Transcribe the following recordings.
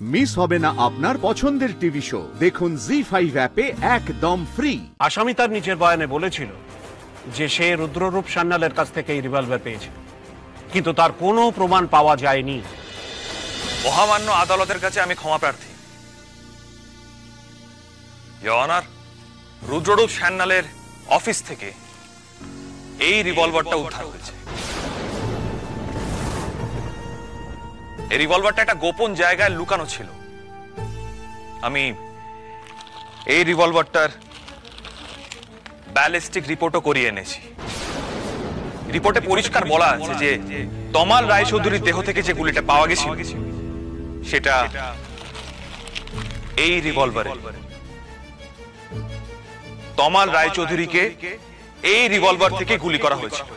Miss হবে না আপনার পছন্দের টিভি শো। দেখুন জি5 অ্যাপে একদম ফ্রি। আসামি তার নিজের বয়ানে বলেছিল যে সে রুদ্ররূপ সান্যালের কাছ থেকে এই রিভলভার পেয়েছে, কিন্তু তার কোনো প্রমাণ পাওয়া যায়নি। মহামান্য আদালতের কাছে আমি ক্ষমা প্রার্থী। ইওর অনার, রুদ্ররূপ সান্যালের অফিস থেকে এই রিভলভারটা উদ্ধার হয়েছে। এই রিভলভারটা একটা গোপন জায়গায় লুকানো ছিল। আমি এই রিভলভারটার ব্যালিস্টিক রিপোর্টও করিয়ে এনেছি। রিপোর্টে পরিষ্কার বলা আছে যে তমাল রায়চৌধুরীর দেহ থেকে যে গুলিটা পাওয়া গেছিল সেটা এই রিভলভারে। তমাল রায়চৌধুরীকে এই রিভলভার থেকে গুলি করা হয়েছিল।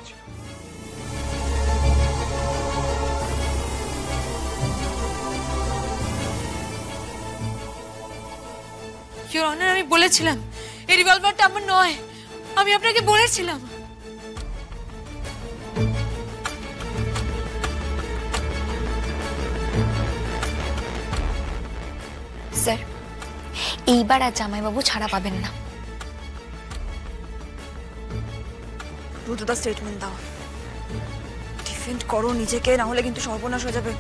ইওর অনার, আমি বলেছিলাম এই রিভলভারটা আমার নয়। আমি আপনাকে বলেছিলাম। স্যার, এইবার আর জামাইবাবু ছাড়া পাবেন না। রুদ্রদা, স্টেটমেন্ট দাও, ডিফেন্ড করো নিজেকে, না হলে কিন্তু সর্বনাশ হয়ে যাবে।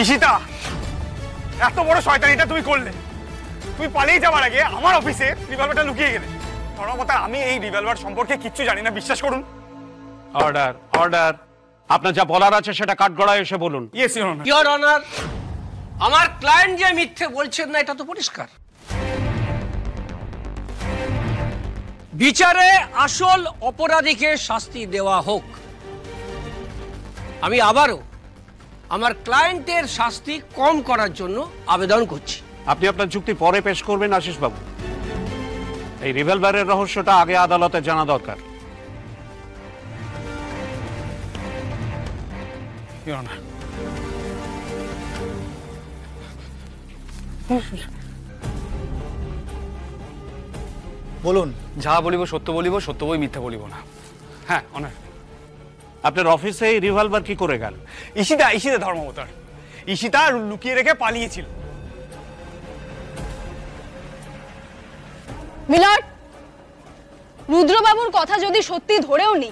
ঈশিতা, এত বড় শয়তানিটা তুমি করলে। তুমি পালিয়ে যাওয়ার আগে আমার অফিসে রিভলভারটা লুকিয়ে গেলে। ধর্মপতা, আমি এই রিভলভার সম্পর্কে কিচ্ছু জানি না, বিশ্বাস করুন। Order, order. আপনার যা বলার আছে সেটা কাঠগড়ায় এসে বলুন। Yes your honour. Your honour, আমার ক্লায়েন্ট যে মিথ্যে বলছেন না এটা তো পরিষ্কার। বিচারে আসল অপরাধীকে শাস্তি দেওয়া হোক। আমি আবারও আমার ক্লায়েন্টের শাস্তি কম করার জন্য আবেদন করছি। আপনি আপনার যুক্তি পরে পেশ করবেন আশিস বাবু। এই রিভলভারের রহস্যটা আগে আদালতে জানা দরকার। ইওর অনার, বলুন। যা বলিব সত্য বলিব, সত্য বই মিথ্যা বলিব না। হ্যাঁ অনার। আপনার অফিসে এই রিভলভার কি করে গেল? ঈশিতা, ঈশিতা ধর্মবতার, ঈশিতা লুকিয়ে রেখে পালিয়েছিল। মিলর্ড, রুদ্রবাবুর কথা যদি সত্যি ধরেও নি,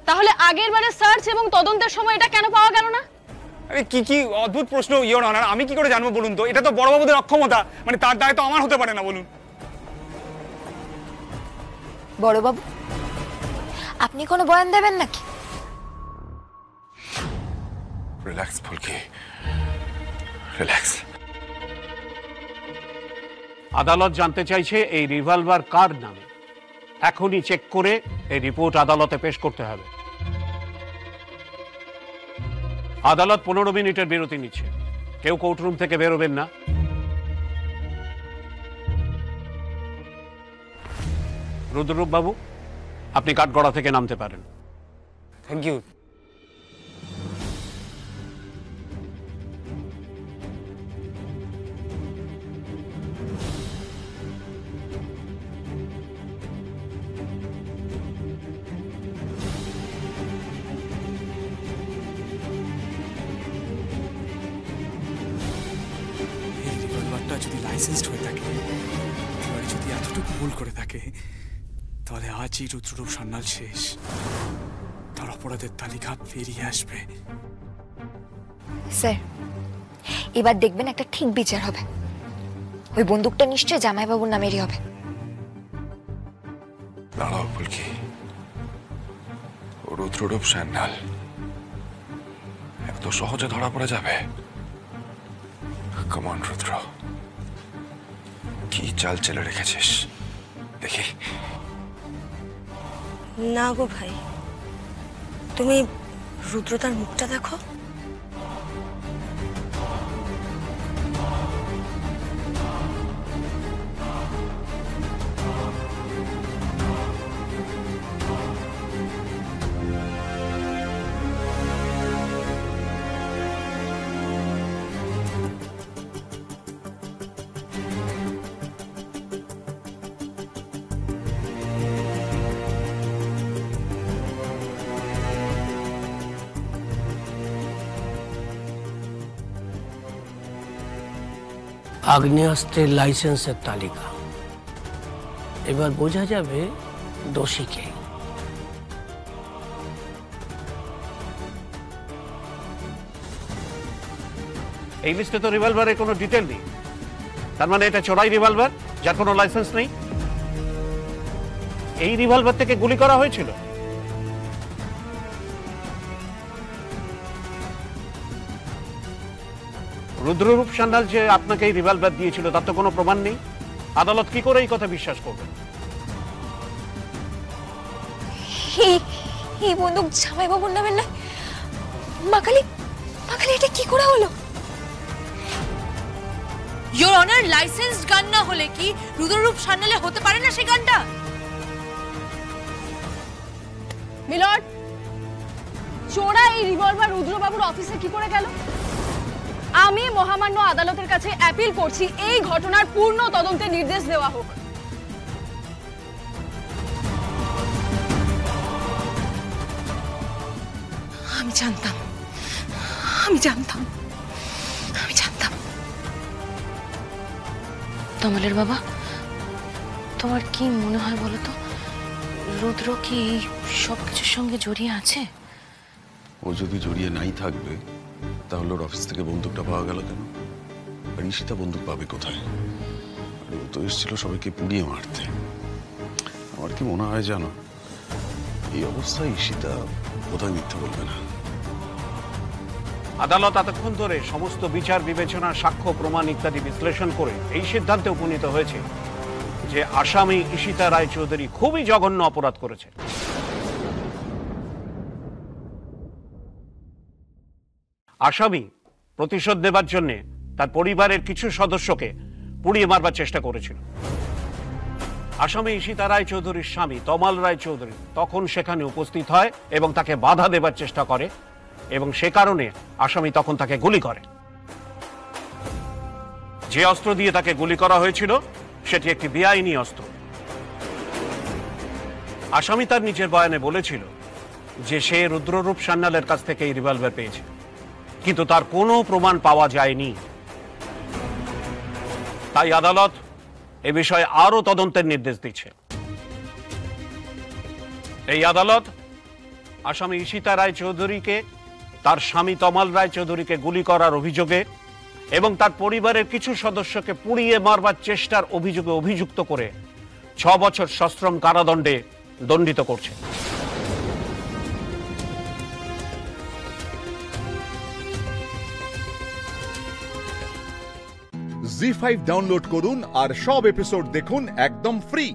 তাহলে আগের বারে সার্চ এবং তদন্তের সময় এটা কেন পাওয়া গেল না? আরে কি কি অদ্ভুত প্রশ্ন ইওর অনার, আমি কি করে জানবো বলুন তো? এটা তো বড়বাবুদের অক্ষমতা, মানে তার দায় তো আমার হতে পারে না, বলুন। বড়বাবু, আপনি কোনো বয়ান দেবেন নাকি? রিল্যাক্স ফুলকি, রিল্যাক্স। আদালত জানতে চাইছে এই রিভলভার কার নামে। এখনই চেক করে এই রিপোর্ট আদালতে পেশ করতে হবে। আদালত 15 মিনিটের বিরতি নিচ্ছে। কেউ কোর্টরুম থেকে বেরোবেন না। রুদ্ররূপ বাবু, আপনি কাঠগড়া থেকে নামতে পারেন। Thank you. যদি লাইসেন্সড হয়ে থাকে, এবারে যদি এতটুকু ভুল করে থাকে, তাহলে আজই রুদ্ররূপ সান্যাল শেষ। তার অপরাধের তালিকা বেরিয়ে আসবে। স্যার, এবার দেখবেন একটা ঠিক বিচার হবে। ওই বন্দুকটা নিশ্চয় জামাইবাবুর নামেরই হবে। দাঁড়াও ফুলকি, রুদ্ররূপ সান্যাল এত সহজে ধরা পড়ে যাবে? কমন রুদ্র, কি চাল চেলে রেখেছিস দেখি। না গো ভাই, তুমি রুদ্রতার মুখটা দেখো। আগ্নেয়াস্ত্রের লাইসেন্সের তালিকা। এবার বোঝা যাবে দোষীকে। এই লিস্টে তো রিভলভারের কোনো ডিটেল নেই। তার মানে এটা চোরাই রিভলভার, যার কোনো লাইসেন্স নেই। এই রিভলভার থেকে গুলি করা হয়েছিল। রুদ্ররূপ সান্যাল যে আপনাকে এই রিভলভার দিয়েছিল তার তো কোনো প্রমাণ নেই। আদালত কি করে এই কথা বিশ্বাস করবে? এই বন্দুক জামাইবাবুর নামে না। মাকালি, মাকালি এটা কি করে হলো? ইওর অনার, লাইসেন্সড গান না হলে কি রুদ্ররূপ সান্যালে হতে পারে না সেই গানটা? মিলর্ড, চোরা এই রিভলভার রুদ্রবাবুর অফিসে কি করে গেল? আমি মহামান্য আদালতের কাছে অ্যাপিল করছি এই ঘটনার পূর্ণ তদন্তের নির্দেশ দেওয়া হোক। আমি জানতাম, আমি জানতাম, আমি জানতাম। তমালের বাবা, তোমার কি মনে হয় বলো তো, রুদ্র কি সবকিছুর সঙ্গে জড়িয়ে আছে? ও যদি জড়িয়ে নাই থাকবে তাহলে ওর অফিস থেকে বন্দুকটা পাওয়া গেল কেন? আর ঈশিতা বন্দুক পাবে কোথায়? আর ও তো এসেছিল সবাইকে পুড়িয়ে মারতে। আমার কি মনে হয় জানো, এই অবস্থায় ঈশিতা কোথায় মিথ্যে বলবে না। আদালত এতক্ষণ ধরে সমস্ত বিচার বিবেচনা, সাক্ষ্য প্রমাণ ইত্যাদি বিশ্লেষণ করে এই সিদ্ধান্তে উপনীত হয়েছে যে আসামি ঈশিতা রায়চৌধুরী খুবই জঘন্য অপরাধ করেছে। আসামি প্রতিশোধ দেবার জন্য তার পরিবারের কিছু সদস্যকে পুড়িয়ে মারবার চেষ্টা করেছিল। আসামি ঈশিতা রায়চৌধুরীর স্বামী তমাল রায়চৌধুরী তখন সেখানে উপস্থিত হয় এবং তাকে বাধা দেবার চেষ্টা করে, এবং সে কারণে আসামি তখন তাকে গুলি করে। যে অস্ত্র দিয়ে তাকে গুলি করা হয়েছিল সেটি একটি বেআইনি অস্ত্র। আসামি তার নিজের বয়ানে বলেছিল যে সে রুদ্ররূপ সান্যালের কাছ থেকে এই রিভলভার পেয়েছে, কিন্তু তার কোনো প্রমাণ পাওয়া যায়নি। তাই আদালত এ বিষয়ে আরো তদন্তের নির্দেশ দিচ্ছে। এই আদালত আসামি ঈশিতা রায়চৌধুরীকে তার স্বামী তমাল রায়চৌধুরীকে গুলি করার অভিযোগে এবং তার পরিবারের কিছু সদস্যকে পুড়িয়ে মারবার চেষ্টার অভিযোগে অভিযুক্ত করে 6 বছর সশ্রম কারাদণ্ডে দণ্ডিত করছে। জি5 ডাউনলোড করুন আর সব এপিসোড দেখুন একদম ফ্রি।